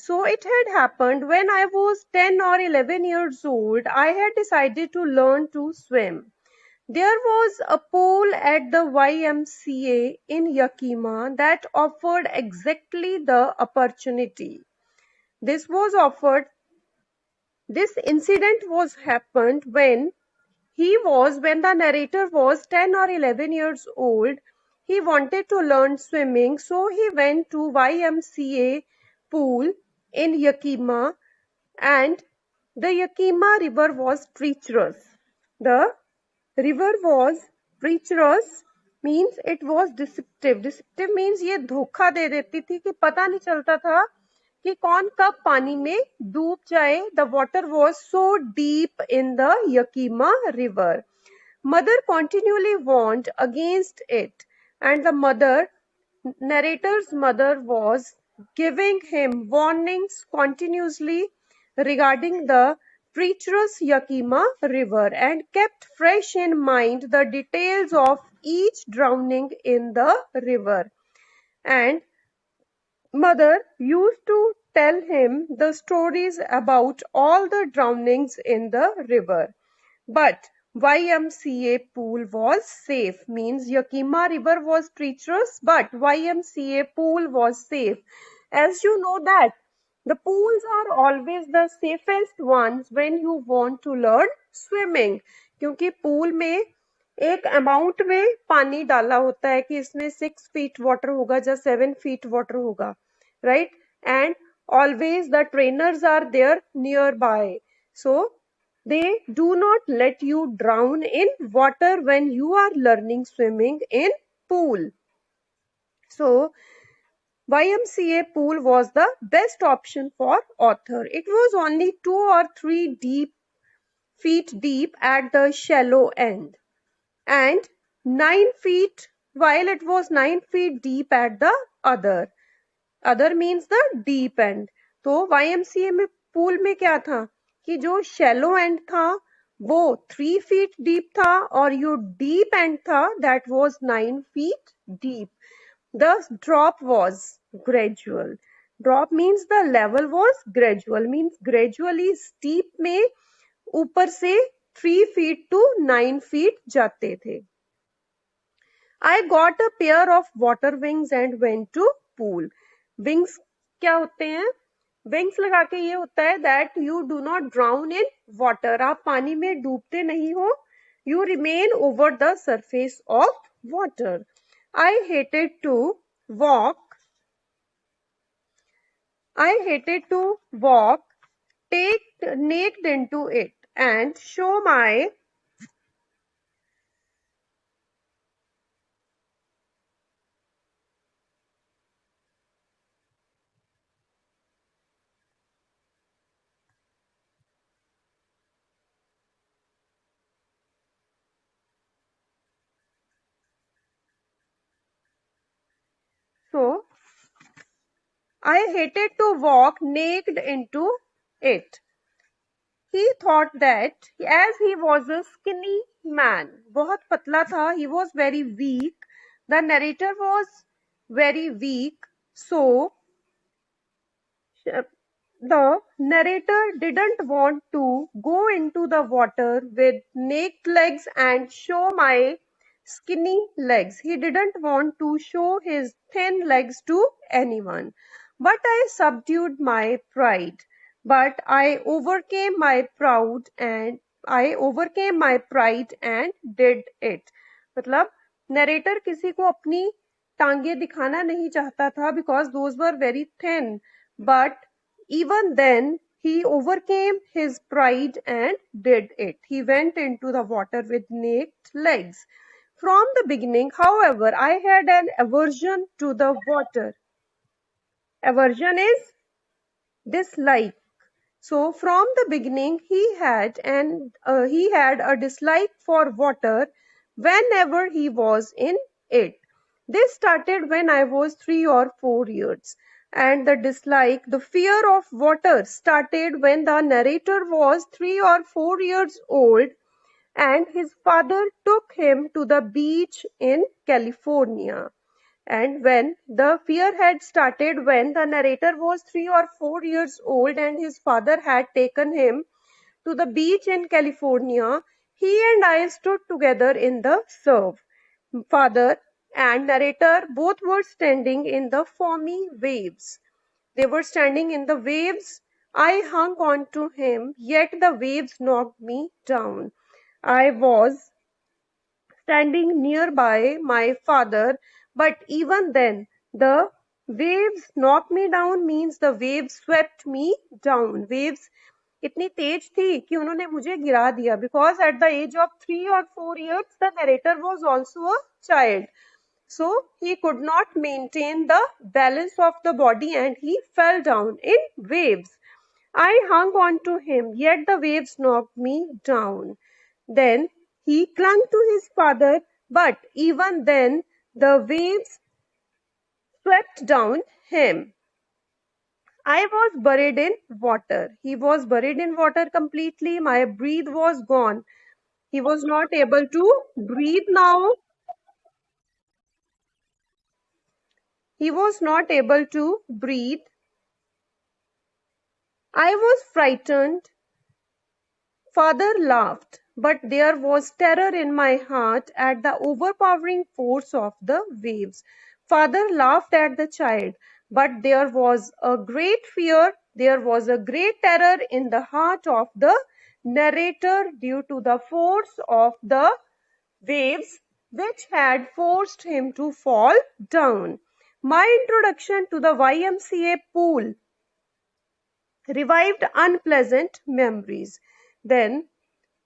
So it had happened when I was 10 or 11 years old, I had decided to learn to swim. There was a pool at the YMCA in Yakima that offered exactly the opportunity. This was offered This incident was happened when the narrator was 10 or 11 years old. He wanted to learn swimming, so he went to YMCA pool in Yakima, and the Yakima river was treacherous. The river was treacherous means it was deceptive. Deceptive means ये धोखा दे देती थी कि पता नहीं चलता था कि कौन कब पानी में डूब जाए. The water was so deep in the Yakima river. Mother continually warned against it, and narrator's mother was giving him warnings continuously regarding the treacherous Yakima river and kept fresh in mind the details of each drowning in the river. And mother used to tell him the stories about all the drownings in the river. But YMCA pool was safe, means Yakima river was treacherous, but YMCA pool was safe. As you know that the pools are always the safest ones when you want to learn swimming, क्योंकि pool में एक amount में पानी डाला होता है कि इसमें 6 feet water होगा या 7 feet water होगा, right? And always the trainers are there nearby, so they do not let you drown in water when you are learning swimming in pool. So YMCA pool was the best option for author. It was only 2 or 3 feet deep at the shallow end, and 9 feet, while it was 9 feet deep at the other means the deep end. तो YMCA में pool में क्या था कि जो shallow end था वो 3 feet deep था और जो deep end था that was 9 feet deep. The drop was gradual. Drop means the level was gradual, means gradually steep में ऊपर से 3 feet to 9 feet जाते थे. I got a pair of water wings and went to pool. Wings क्या होते हैं? Wings लगा के ये होता है that you do not drown in water. आप पानी में डूबते नहीं हो. You remain over the surface of water. I hated to walk naked into it and show my so I hated to walk naked into it. He thought that as he was a skinny man, बहुत पतला था, he was very weak. The narrator was very weak, so the narrator didn't want to go into the water with naked legs and show my skinny legs. He didn't want to show his thin legs to anyone. But I subdued my pride. But I overcame my pride and did it. मतलब narrator किसी को अपनी टांगे दिखाना नहीं चाहता था because those were very thin. But even then, he overcame his pride and did it. He went into the water with naked legs. From the beginning, however, I had an aversion to the water. Aversion is dislike. So from the beginning, he had a dislike for water whenever he was in it. This started when I was 3 or 4 years, and the fear of water started when the narrator was 3 or 4 years old and his father took him to the beach in California. And when the fear had started, when the narrator was 3 or 4 years old and his father had taken him to the beach in California, he and I stood together in the surf. Father and narrator both were standing in the foamy waves. They were standing in the waves. I hung on to him, yet the waves knocked me down. I was standing nearby my father, but even then, the waves knocked me down means the waves swept me down. Waves इतनी तेज थी कि उन्होंने मुझे गिरा दिया. Because at the age of 3 or 4 years, the narrator was also a child. So he could not maintain the balance of the body and he fell down in waves. I hung on to him, yet the waves knocked me down. Then he clung to his father, but even then the waves swept down him. I was buried in water. He was buried in water completely. My breath was gone. He was not able to breathe now. He was not able to breathe. I was frightened. Father laughed, but there was terror in my heart at the overpowering force of the waves. Father laughed at the child, but there was a great fear, there was a great terror in the heart of the narrator due to the force of the waves which had forced him to fall down. My introduction to the YMCA pool revived unpleasant memories. Then,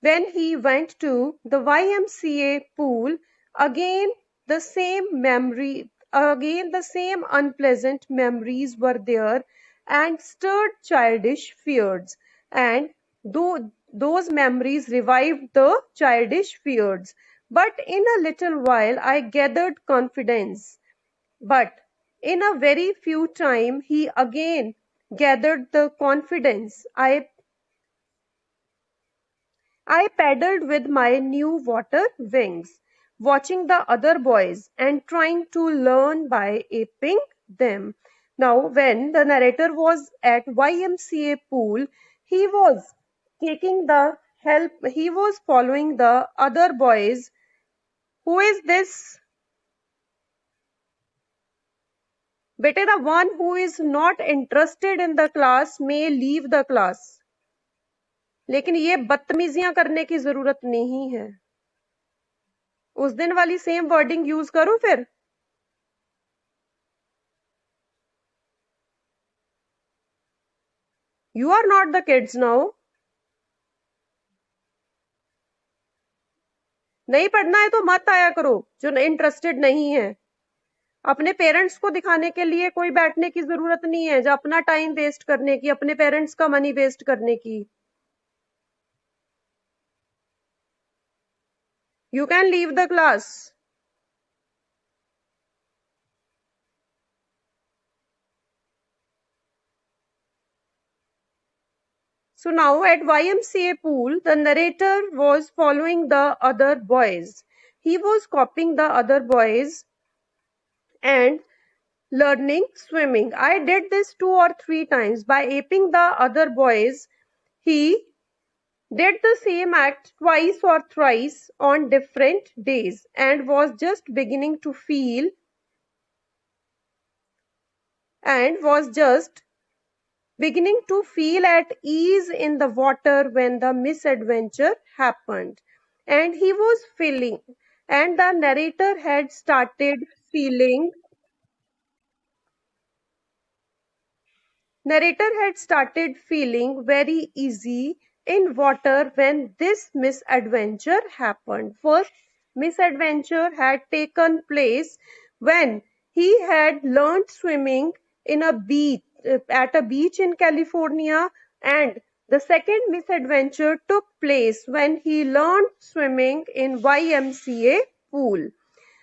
when he went to the YMCA pool, again again the same unpleasant memories were there and stirred childish fears. And those memories revived the childish fears. But in a little while I gathered confidence. But in a very few time he again gathered the confidence. I paddled with my new water wings, watching the other boys and trying to learn by aping them. Now, when the narrator was at YMCA pool, he was taking the help, he was following the other boys. Who is this? Bete, the one who is not interested in the class may leave the class. लेकिन ये बदतमीजियां करने की जरूरत नहीं है. उस दिन वाली सेम वर्डिंग यूज करूं फिर? You are not the kids now. नहीं पढ़ना है तो मत आया करो जो इंटरेस्टेड नहीं है. अपने पेरेंट्स को दिखाने के लिए कोई बैठने की जरूरत नहीं है जो अपना टाइम वेस्ट करने की, अपने पेरेंट्स का मनी वेस्ट करने की. You can leave the class. So now at YMCA pool, the narrator was following the other boys. He was copying the other boys and learning swimming. I did this 2 or 3 times. By aping the other boys, he did the same act twice or thrice on different days and was just beginning to feel at ease in the water when the misadventure happened. And he was feeling, and the narrator had started feeling very easy in water when this misadventure happened. First misadventure had taken place when he had learned swimming at a beach in California, and the second misadventure took place when he learned swimming in YMCA pool.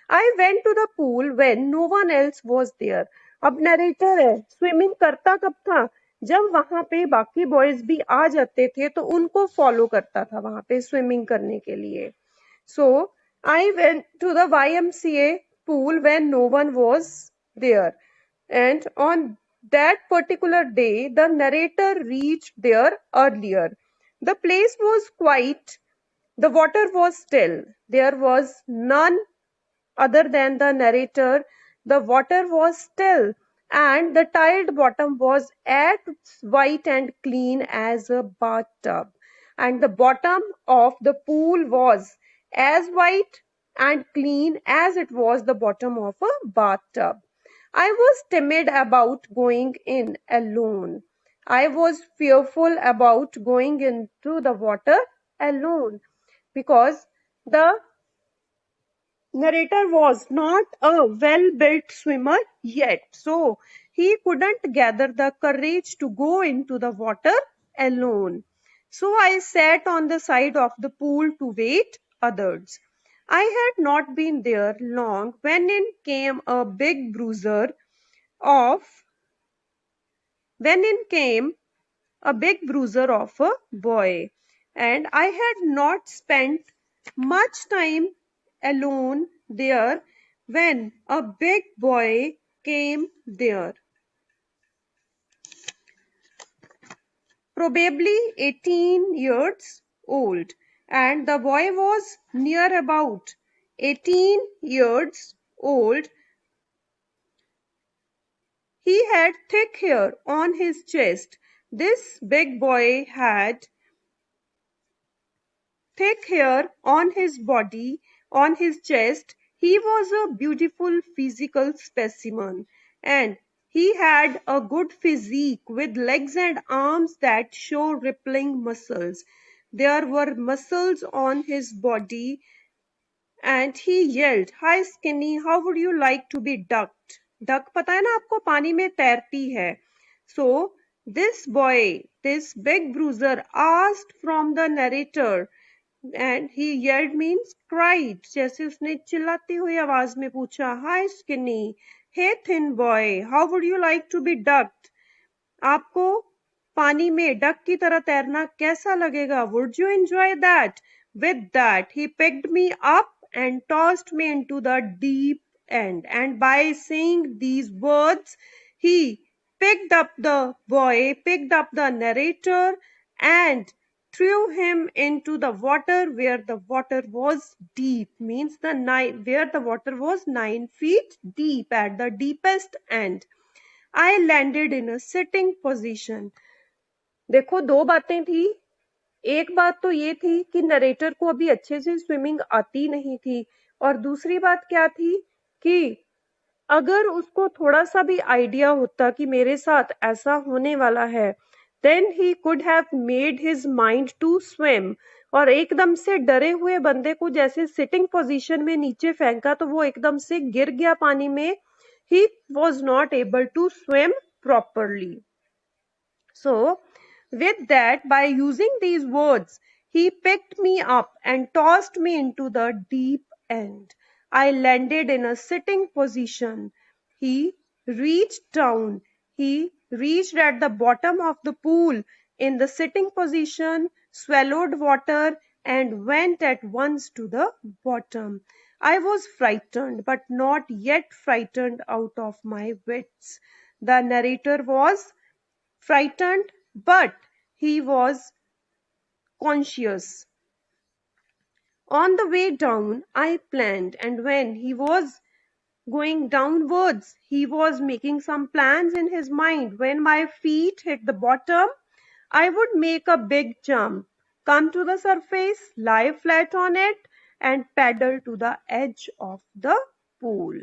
I went to the pool when no one else was there. अब narrator है, swimming करता कब था? जब वहां पे बाकी boys भी आ जाते थे तो उनको फॉलो करता था वहां पे स्विमिंग करने के लिए. So I went to the YMCA pool when no one was there. And on that particular day, the narrator reached there earlier. The place was quiet, the water was still. There was none other than the narrator. The water was still, and the tiled bottom was as white and clean as a bathtub. And the bottom of the pool was as white and clean as it was the bottom of a bathtub. I was timid about going in alone. I was fearful about going into the water alone because the narrator was not a well-built swimmer yet, so he couldn't gather the courage to go into the water alone. So I sat on the side of the pool to wait others. I had not been there long when in came a big bruiser of when in came a big bruiser of a boy, and I had not spent much time alone there when a big boy came there, probably 18 years old, and the boy was near about 18 years old. He had thick hair on his chest. This big boy had thick hair on his body, on his chest. He was a beautiful physical specimen, and he had a good physique with legs and arms that show rippling muscles. There were muscles on his body, and he yelled, "Hi Skinny, how would you like to be ducked?" Duck पता है ना आपको पानी में तैरती है. So this boy, this big bruiser asked from the narrator, and he yelled means cried, जैसे उसने चिल्लाती हुई आवाज में पूछा, "Hi Skinny, hey thin boy, how would you like to be ducked?" आपको पानी में डक की तरह तैरना कैसा लगेगा? Would you enjoy that? With that, he picked me up and tossed me into the deep end. And by saying these words, he picked up the narrator and threw him into the water where the water was deep, means where the water was 9 feet deep at the deepest end. I landed in a sitting position. देखो दो बातें थी. एक बात तो ये थी कि नरेटर को अभी अच्छे से स्विमिंग आती नहीं थी, और दूसरी बात क्या थी कि अगर उसको थोड़ा सा भी आइडिया होता कि मेरे साथ ऐसा होने वाला है, then he could have made his mind to swim. और एकदम से डरे हुए बंदे को जैसे सिटिंग पोजीशन में नीचे फेंका तो वो एकदम से गिर गया पानी में. He was not able to swim properly. So, with that, by using these words, he picked me up and tossed me into the deep end. I landed in a sitting position. He reached down. He reached at the bottom of the pool in the sitting position, swallowed water, and went at once to the bottom. I was frightened, but not yet frightened out of my wits. The narrator was frightened, but he was conscious. On the way down, I planned, and when he was going downwards, he was making some plans in his mind. When my feet hit the bottom, I would make a big jump, come to the surface, lie flat on it, and paddle to the edge of the pool.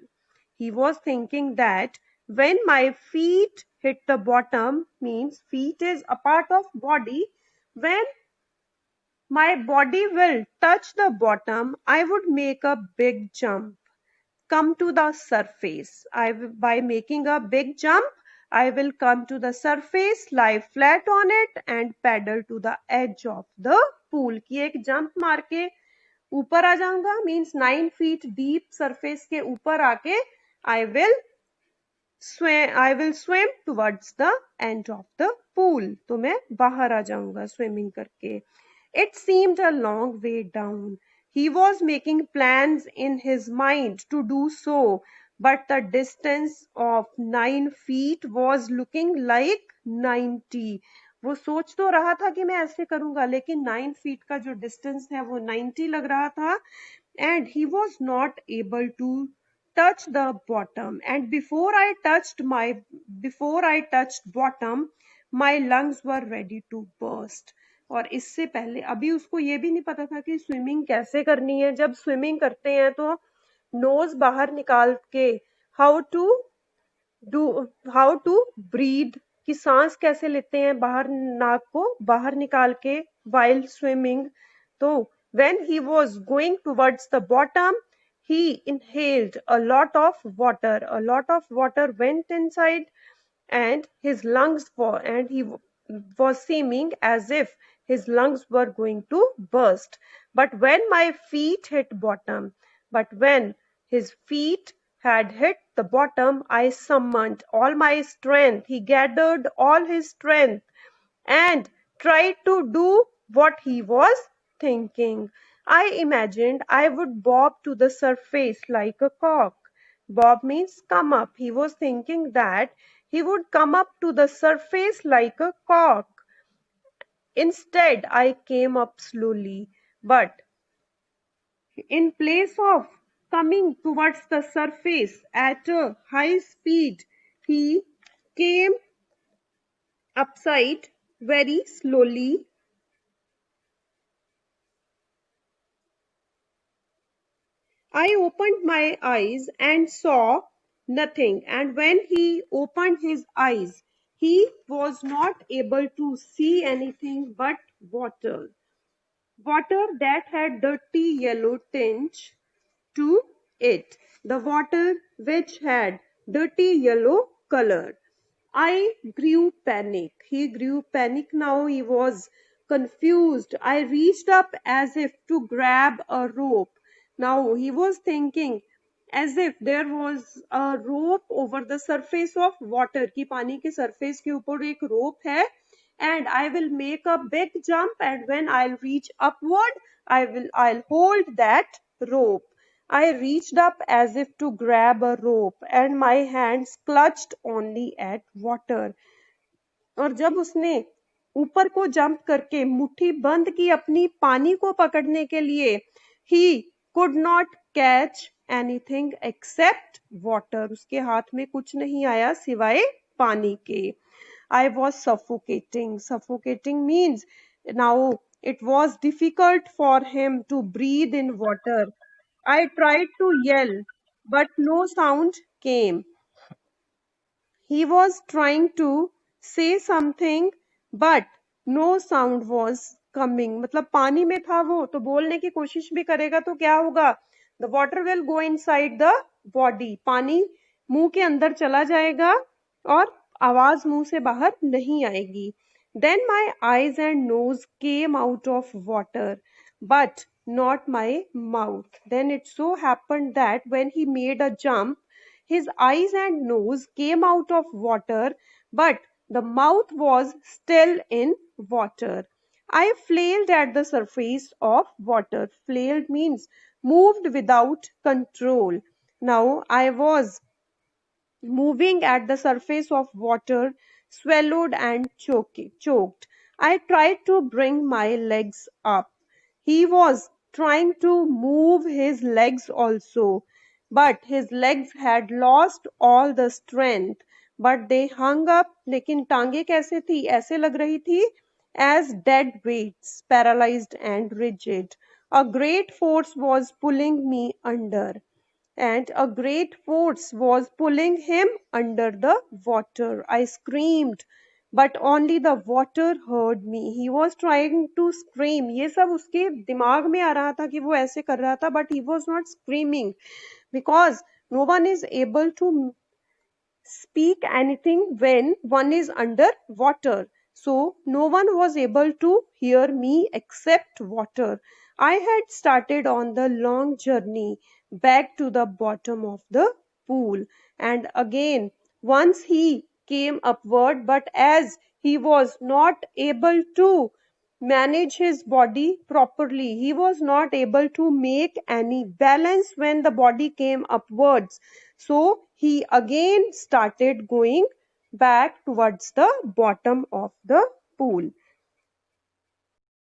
He was thinking that when my feet hit the bottom, means feet is a part of body, when my body will touch the bottom, I would make a big jump, come to the surface. By making a big jump, I will come to the surface, lie flat on it, and paddle to the edge of the pool. कि एक jump मार के ऊपर आ जाऊंगा, means 9 feet deep surface के ऊपर आके I will swim towards the end of the pool. तो मैं बाहर आ जाऊंगा swimming करके. It seemed a long way down. He was making plans in his mind to do so, but the distance of 9 feet was looking like 90. वो सोच तो रहा था कि मैं ऐसे करूंगा, लेकिन 9 feet का जो डिस्टेंस है वो 90 लग रहा था, and he was not able to touch the bottom. And before I touched bottom, my lungs were ready to burst. और इससे पहले अभी उसको ये भी नहीं पता था कि स्विमिंग कैसे करनी है. जब स्विमिंग करते हैं तो नोज बाहर निकाल के how to do how to breathe, कि सांस कैसे लेते हैं बाहर, नाक को बाहर निकाल के while swimming. तो when he was going towards the bottom, he inhaled a lot of water. A lot of water went inside, and his lungs were, and he was seeming as if his lungs were going to burst. But when my feet hit bottom, but when his feet had hit the bottom, I summoned all my strength. He gathered all his strength and tried to do what he was thinking. I imagined I would bob to the surface like a cork. Bob means come up. He was thinking that he would come up to the surface like a cork. Instead, I came up slowly, but in place of coming towards the surface at a high speed, he came upside very slowly. I opened my eyes and saw nothing, and when he opened his eyes, he was not able to see anything but water. Water that had dirty yellow tinge to it. The water which had dirty yellow color. I grew panic. He grew panic now. He was confused. I reached up as if to grab a rope. Now he was thinking as if there was a rope over the surface of water, कि पानी के surface के ऊपर एक rope है, and I will make a big jump, and when I'll reach upward, I'll hold that rope. I reached up as if to grab a rope, and my hands clutched only at water. और जब उसने ऊपर को jump करके मुट्ठी बंद की अपनी पानी को पकड़ने के लिए, he could not catch anything except water. उसके हाथ में कुछ नहीं आया सिवाय पानी के. I was suffocating. Suffocating means now it was difficult for him to breathe in water. I tried to yell, but no sound came. He was trying to say something, but no sound was coming. मतलब पानी में था वो, तो बोलने की कोशिश भी करेगा तो क्या होगा? The water will go inside the body. पानी मुंह के अंदर चला जाएगा और आवाज मुंह से बाहर नहीं आएगी. Then my eyes and nose came out of water, but not my mouth. Then it so happened that when he made a jump, his eyes and nose came out of water, but the mouth was still in water. I flailed at the surface of water. Flailed means moved without control. Now I was moving at the surface of water, swallowed and choked. I tried to bring my legs up. He was trying to move his legs also, but his legs had lost all the strength. But they hung up. लेकिन टांगे कैसे थी? ऐसे लग रही थी as dead weights, paralyzed and rigid. A great force was pulling me under, and a great force was pulling him under the water. I screamed, but only the water heard me. He was trying to scream. ये सब उसके दिमाग में आ रहा था कि वो ऐसे कर रहा था, but he was not screaming because no one is able to speak anything when one is under water. So no one was able to hear me except water. I had started on the long journey back to the bottom of the pool, and again once he came upward, but as he was not able to manage his body properly. He was not able to make any balance when the body came upwards. So he again started going back towards the bottom of the pool.